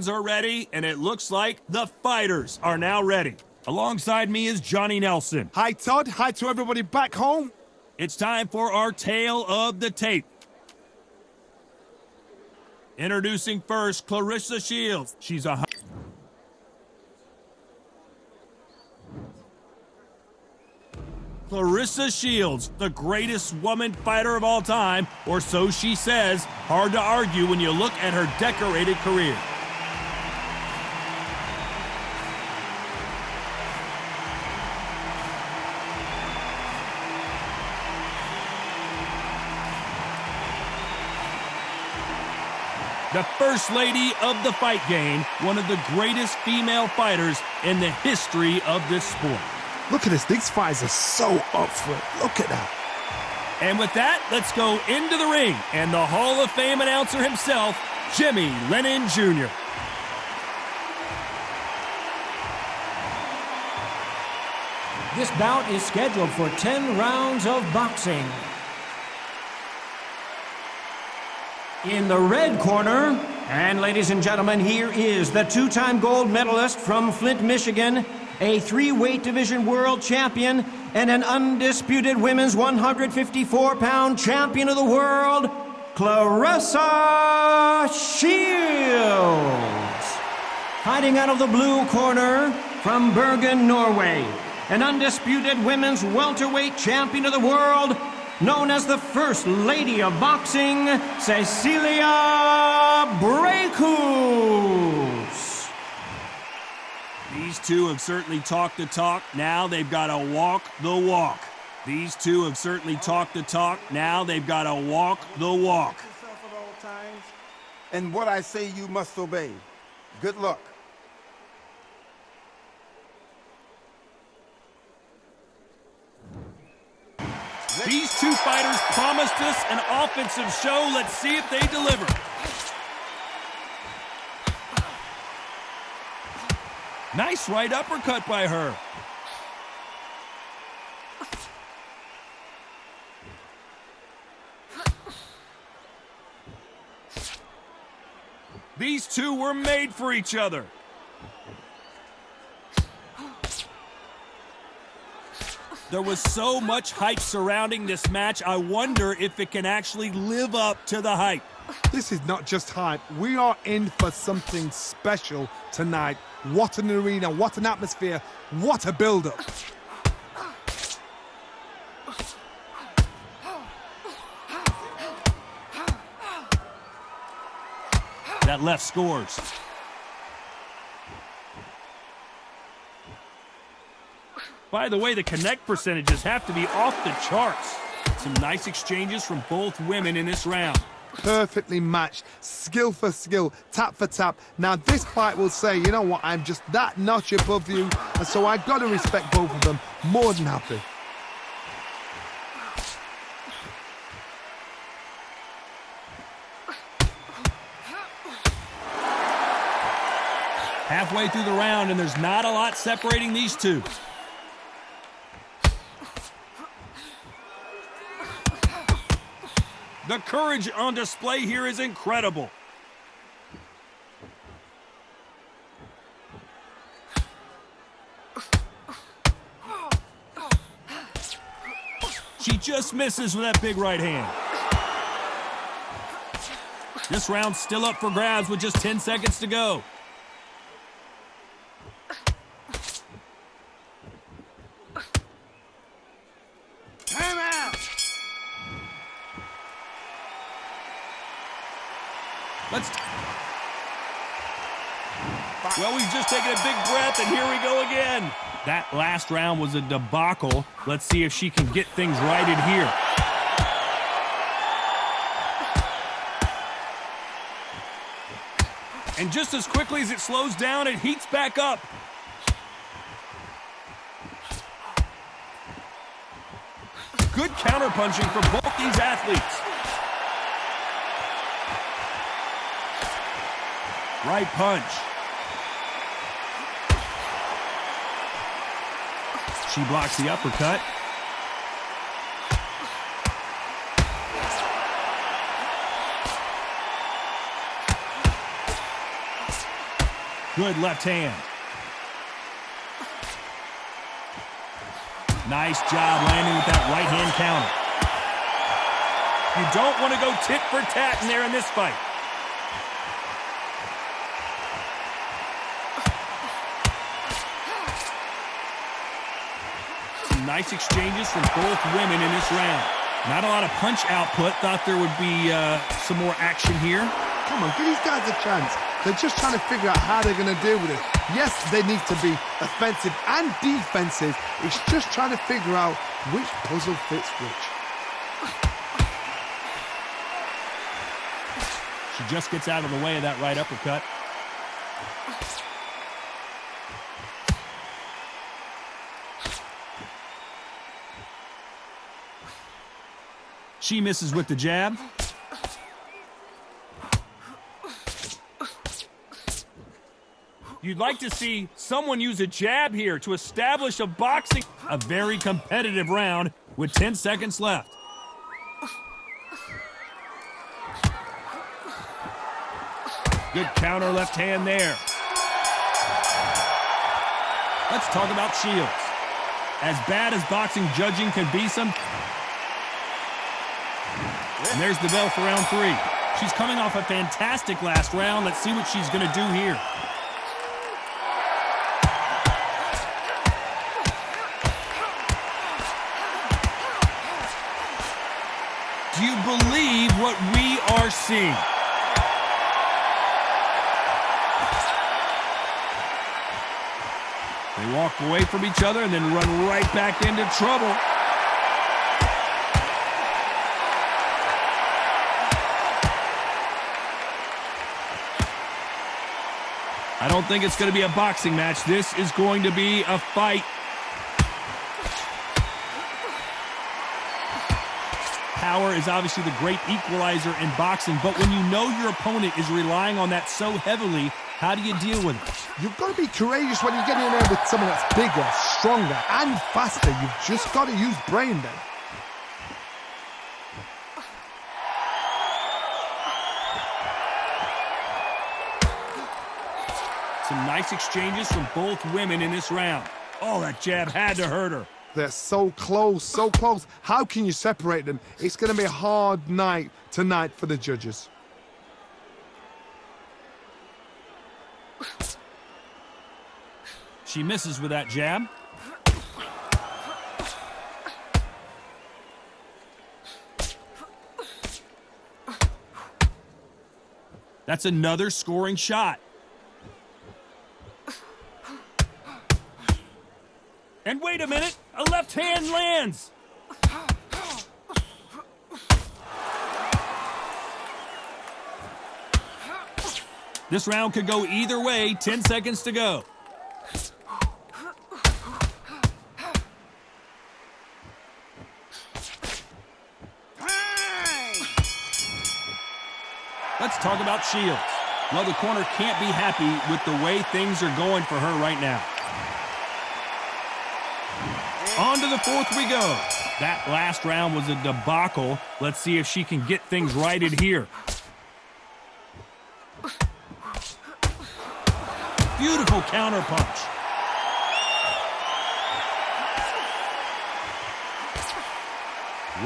Are ready, and it looks like the fighters are now ready. Alongside me is Johnny Nelson. Hi, Todd. Hi to everybody back home. It's time for our tale of the tape. Introducing first, Claressa Shields. She's a Claressa Shields, the greatest woman fighter of all time, or so she says. Hard to argue when you look at her decorated career. The First Lady of the fight game, one of the greatest female fighters in the history of this sport. Look at this. These fighters are so up for it. Look at that. And with that, let's go into the ring and the Hall of Fame announcer himself, Jimmy Lennon Jr. This bout is scheduled for 10 rounds of boxing. In the red corner, and ladies and gentlemen, here is the two-time gold medalist from Flint, Michigan, a three-weight division world champion, and an undisputed women's 154-pound champion of the world, Claressa Shields. Fighting out of the blue corner from Bergen, Norway, an undisputed women's welterweight champion of the world, known as the First Lady of Boxing, Cecilia Brækhus. These two have certainly talked the talk. Now they've got to walk the walk. These two have certainly talked the talk. Now they've got to walk the walk. And what I say you must obey. Good luck. These two fighters promised us an offensive show. Let's see if they deliver. Nice right uppercut by her. These two were made for each other. There was so much hype surrounding this match, I wonder if it can actually live up to the hype. This is not just hype. We are in for something special tonight. What an arena, what an atmosphere, what a build-up. That left scores. By the way, the connect percentages have to be off the charts. Some nice exchanges from both women in this round. Perfectly matched, skill for skill, tap for tap. Now this fight will say, you know what, I'm just that notch above you, and so I've got to respect both of them. More than happy. Halfway through the round, and there's not a lot separating these two. The courage on display here is incredible. She just misses with that big right hand. This round's still up for grabs with just 10 seconds to go. Well, we've just taken a big breath, and here we go again. That last round was a debacle. Let's see if she can get things righted here. And just as quickly as it slows down, it heats back up. Good counterpunching for both these athletes. Right punch. She blocks the uppercut. Good left hand. Nice job landing with that right hand counter. You don't want to go tit for tat in there in this fight. Some nice exchanges from both women in this round. Not a lot of punch output. Thought there would be some more action here. Come on, give these guys a chance. They're just trying to figure out how they're going to deal with it. Yes, they need to be offensive and defensive. It's just trying to figure out which puzzle fits which. She just gets out of the way of that right uppercut. She misses with the jab. You'd like to see someone use a jab here to establish a boxing. A very competitive round with 10 seconds left. Good counter left hand there. Let's talk about Shields. As bad as boxing judging can be some. And there's the bell for round 3. She's coming off a fantastic last round. Let's see what she's going to do here. Do you believe what we are seeing? They walk away from each other and then run right back into trouble. I don't think it's going to be a boxing match. This is going to be a fight. Power is obviously the great equalizer in boxing, but when you know your opponent is relying on that so heavily, how do you deal with it? You've got to be courageous when you get in there with someone that's bigger, stronger, and faster. You've just got to use brain then. Some nice exchanges from both women in this round. Oh, that jab had to hurt her. They're so close, so close. How can you separate them? It's going to be a hard night tonight for the judges. She misses with that jab. That's another scoring shot. And wait a minute, a left hand lands. This round could go either way, 10 seconds to go. Let's talk about Shields. Well, the corner can't be happy with the way things are going for her right now. On to the fourth we go. That last round was a debacle. Let's see if she can get things righted here. Beautiful counter punch.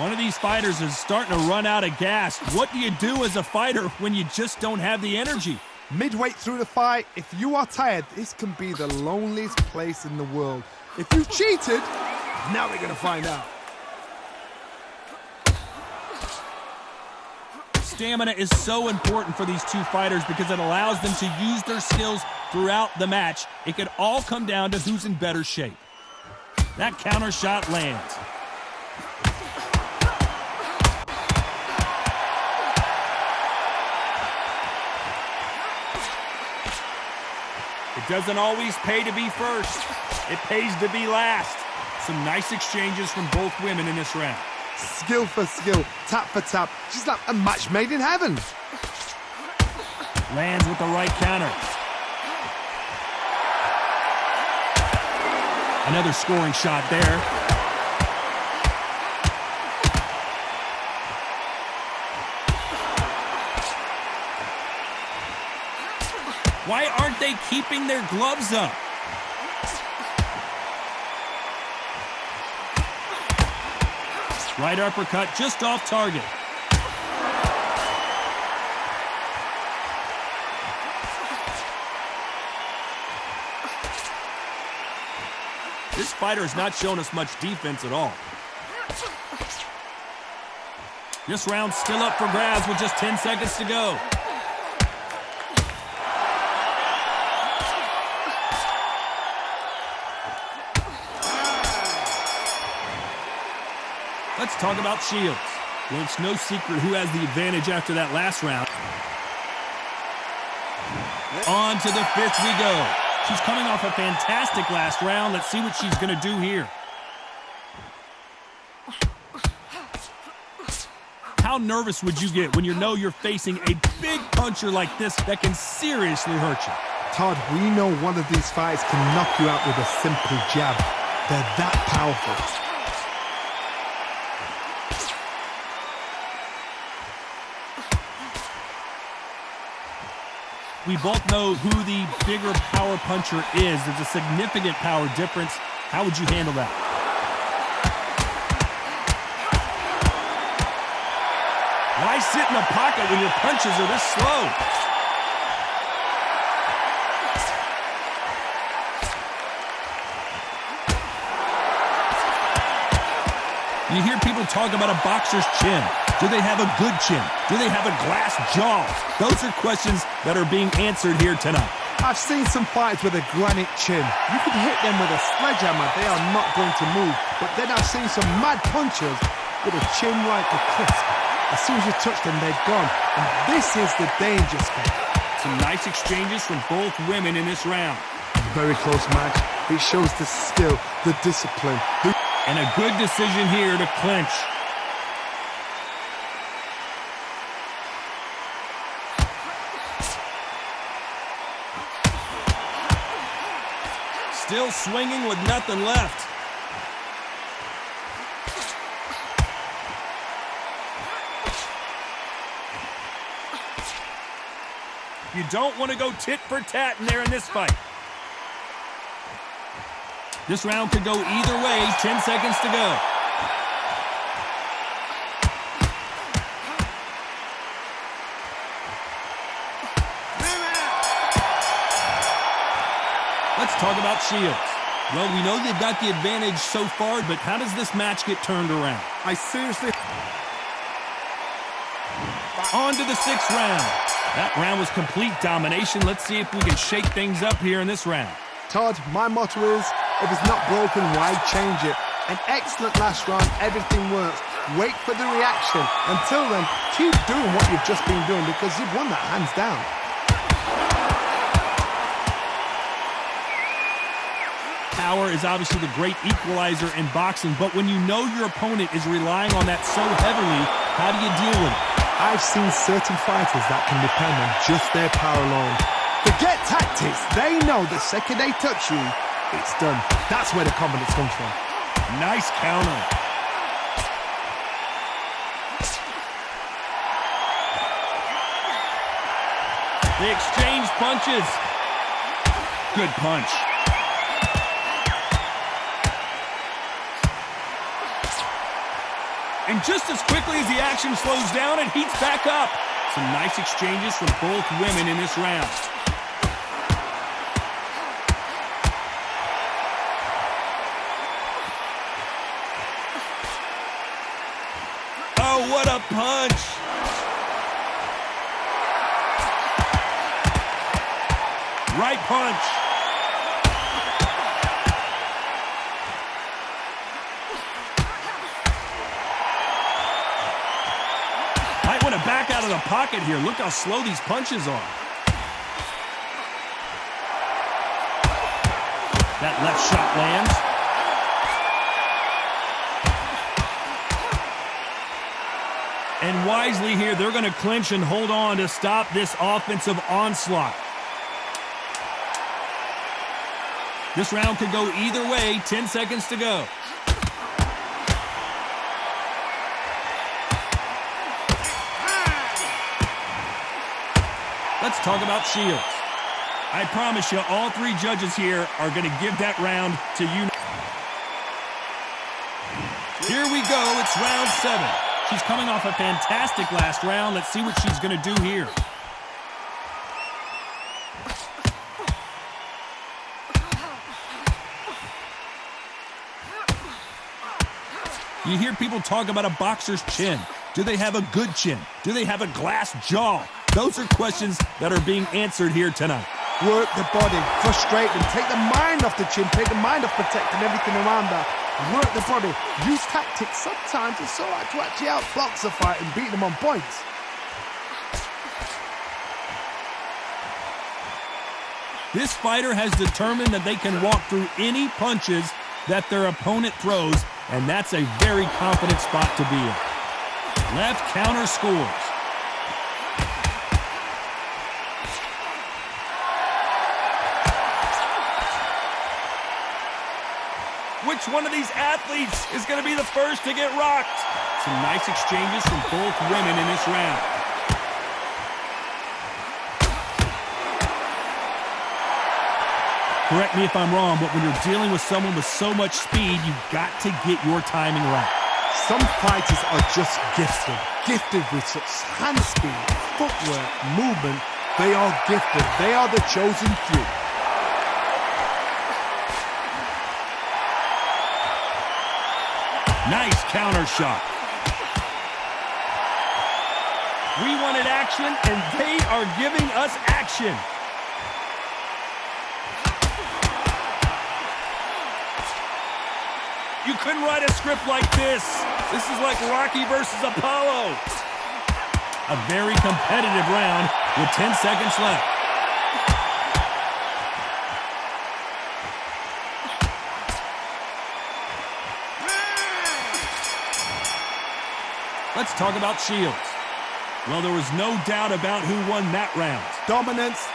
One of these fighters is starting to run out of gas. What do you do as a fighter when you just don't have the energy? Midway through the fight, if you are tired, this can be the loneliest place in the world. If you cheated, now we're going to find out. Stamina is so important for these two fighters because it allows them to use their skills throughout the match. It could all come down to who's in better shape. That counter shot lands. It doesn't always pay to be first. It pays to be last. Some nice exchanges from both women in this round. Skill for skill, tap for tap. She's like a match made in heaven. Lands with the right counter. Another scoring shot there. Why aren't they keeping their gloves up? Right uppercut just off target. This fighter has not shown us much defense at all. This round's still up for grabs with just 10 seconds to go. Let's talk about Shields. Well, it's no secret who has the advantage after that last round. On to the fifth we go. She's coming off a fantastic last round. Let's see what she's going to do here. How nervous would you get when you know you're facing a big puncher like this that can seriously hurt you? Todd, we know one of these fights can knock you out with a simple jab. They're that powerful. We both know who the bigger power puncher is. There's a significant power difference. How would you handle that? Why sit in the pocket when your punches are this slow? You hear people talk about a boxer's chin. Do they have a good chin? Do they have a glass jaw? Those are questions that are being answered here tonight. I've seen some fights with a granite chin. You can hit them with a sledgehammer, they are not going to move. But then I've seen some mad punchers with a chin like a crisp. As soon as you touch them, they're gone. And this is the danger spot. Some nice exchanges from both women in this round. Very close match. It shows the skill, the discipline. And a good decision here to clinch. Still swinging with nothing left. You don't want to go tit for tat in there in this fight. This round could go either way. 10 seconds to go. Let's talk about Shields. Well, we know they've got the advantage so far, but how does this match get turned around? On to the sixth round. That round was complete domination. Let's see if we can shake things up here in this round. Todd, my motto is, if it's not broken, why change it? An excellent last round, everything works. Wait for the reaction. Until then, keep doing what you've just been doing because you've won that hands down. Power is obviously the great equalizer in boxing, but when you know your opponent is relying on that so heavily, how do you deal with it? I've seen certain fighters that can depend on just their power alone. Forget tactics. They know the second they touch you, it's done. That's where the confidence comes from. Nice counter. They exchange punches. Good punch. And just as quickly as the action slows down, it heats back up. Some nice exchanges from both women in this round. Oh, what a punch! Right punch. Might want to back out of the pocket here. Look how slow these punches are. That left shot lands. And wisely here, they're going to clinch and hold on to stop this offensive onslaught. This round could go either way. 10 seconds to go. Let's talk about Shields. I promise you, all three judges here are going to give that round to you. Here we go. It's round 7. She's coming off a fantastic last round. Let's see what she's going to do here. You hear people talk about a boxer's chin. Do they have a good chin? Do they have a glass jaw? Those are questions that are being answered here tonight. Work the body, frustrate them, take the mind off the chin, take the mind off protecting everything around her. Work the body, use tactics. Sometimes it's all right to actually outbox a fight and beat them on points. This fighter has determined that they can walk through any punches that their opponent throws, and that's a very confident spot to be in. Left counter scores. Which one of these athletes is going to be the first to get rocked? Some nice exchanges from both women in this round. Correct me if I'm wrong, but when you're dealing with someone with so much speed, you've got to get your timing right. Some fighters are just gifted with such hand speed, footwork, movement. They are gifted. They are the chosen few. Nice counter shot. We wanted action, and they are giving us action. You couldn't write a script like this. This is like Rocky versus Apollo. A very competitive round with 10 seconds left. Let's talk about Shields. Well, there was no doubt about who won that round. Dominance.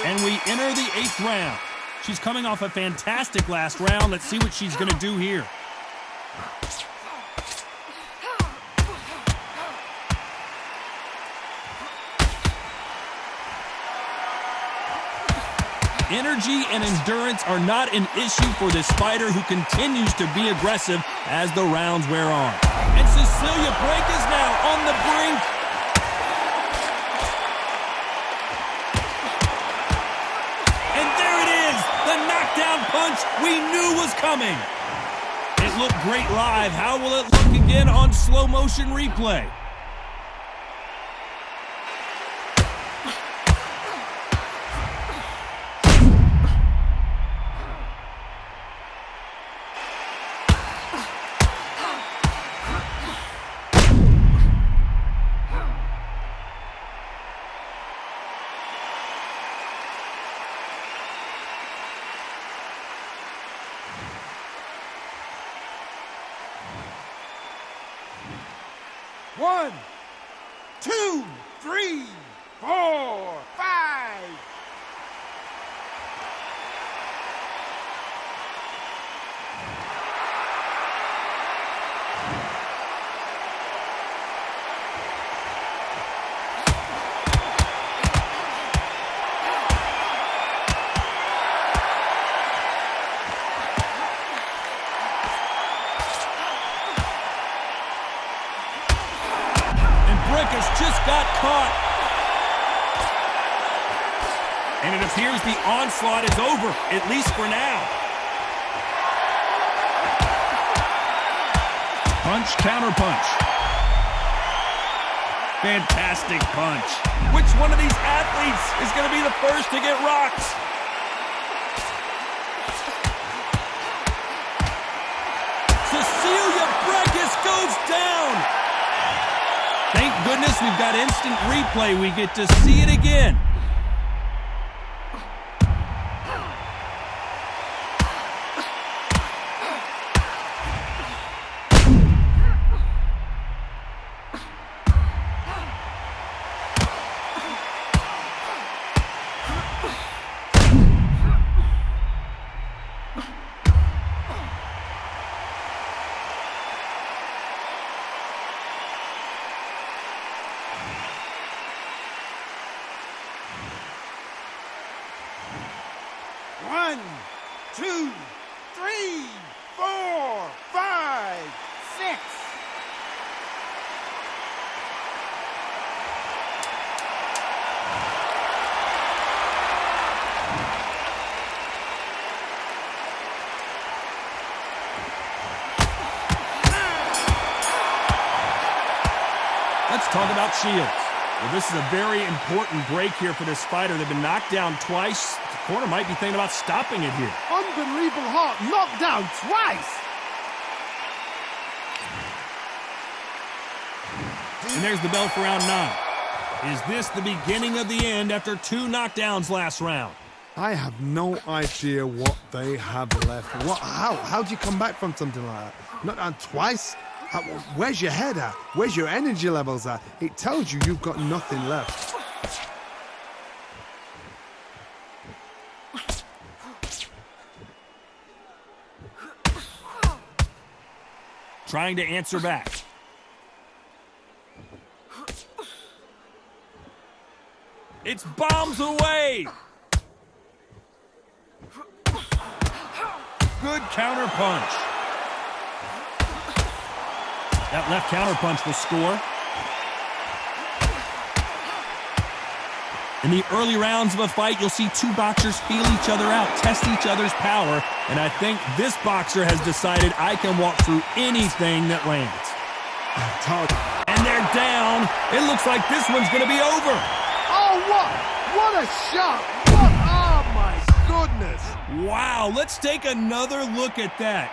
And we enter the 8th round. She's coming off a fantastic last round. Let's see what she's going to do here. Energy and endurance are not an issue for this fighter who continues to be aggressive as the rounds wear on. And Cecilia Brækhus now on the brink. And there it is, the knockdown punch we knew was coming. It looked great live. How will it look again on slow motion replay? One, two, three, four, five. Braekhus just got caught. And it appears the onslaught is over, at least for now. Punch, counter punch. Fantastic punch. Which one of these athletes is going to be the first to get rocked? Cecilia Brækhus goes down. Thank goodness we've got instant replay. We get to see it again. 2, 3, 4, 5, 6. Let's talk about Shields. Well, this is a very important break here for this fighter. They've been knocked down twice. The corner might be thinking about stopping it here. Unbelievable heart, knocked down twice. And there's the bell for round 9. Is this the beginning of the end after 2 knockdowns last round? I have no idea what they have left. How do you come back from something like that? Knocked down twice? Where's your head at? Where's your energy levels at? It tells you you've got nothing left. Trying to answer back. It's bombs away. Good counter punch. That left counter punch will score. In the early rounds of a fight, you'll see 2 boxers feel each other out, test each other's power, and I think this boxer has decided I can walk through anything that lands. And they're down. It looks like this one's going to be over. Oh, what a shot! Oh, my goodness! Wow, let's take another look at that.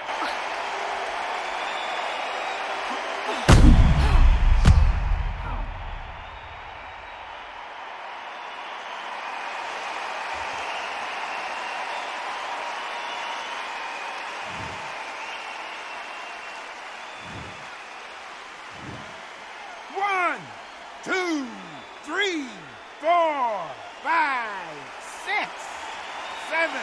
One, 2, 3, 4, 5, 6, 7.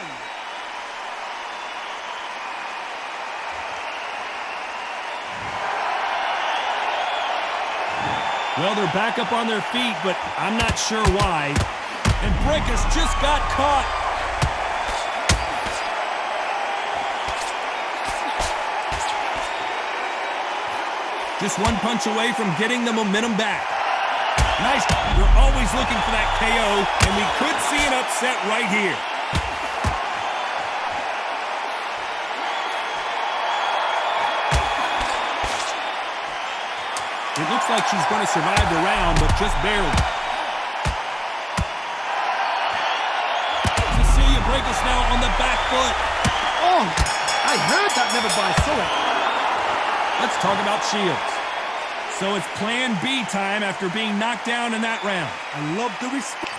Well, they're back up on their feet, but I'm not sure why. And Braekhus just got caught. Just 1 punch away from getting the momentum back. Nice. They're always looking for that KO, and we could see an upset right here. It looks like she's going to survive the round, but just barely. Cecilia Brækhus now on the back foot. Oh, I heard that, never by saw it. Let's talk about Shields. So it's plan B time after being knocked down in that round. I love the respect.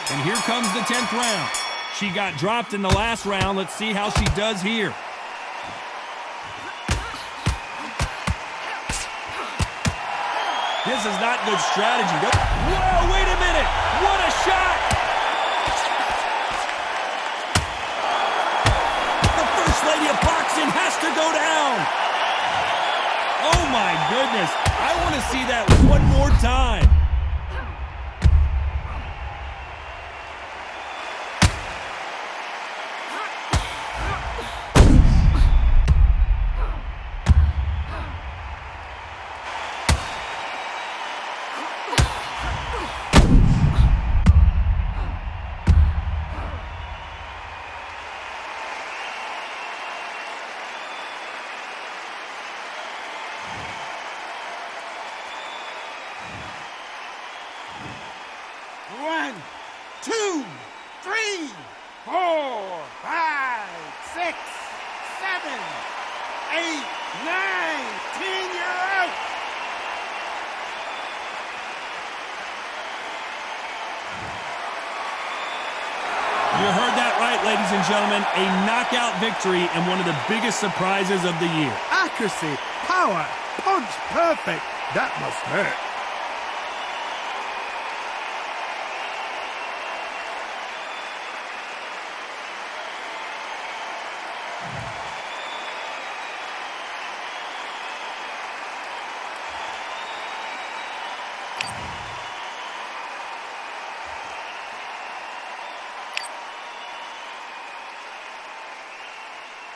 And here comes the 10th round. She got dropped in the last round. Let's see how she does here. This is not good strategy. Whoa, wait a minute. What a shot. The First Lady of Boxing has to go down. Oh, my goodness. I want to see that one more time. One, 2, 3, 4, 5, 6, 7, 8, 9, 10. You're out. You heard that right, ladies and gentlemen. A knockout victory and one of the biggest surprises of the year. Accuracy, power, punch, perfect. That must hurt.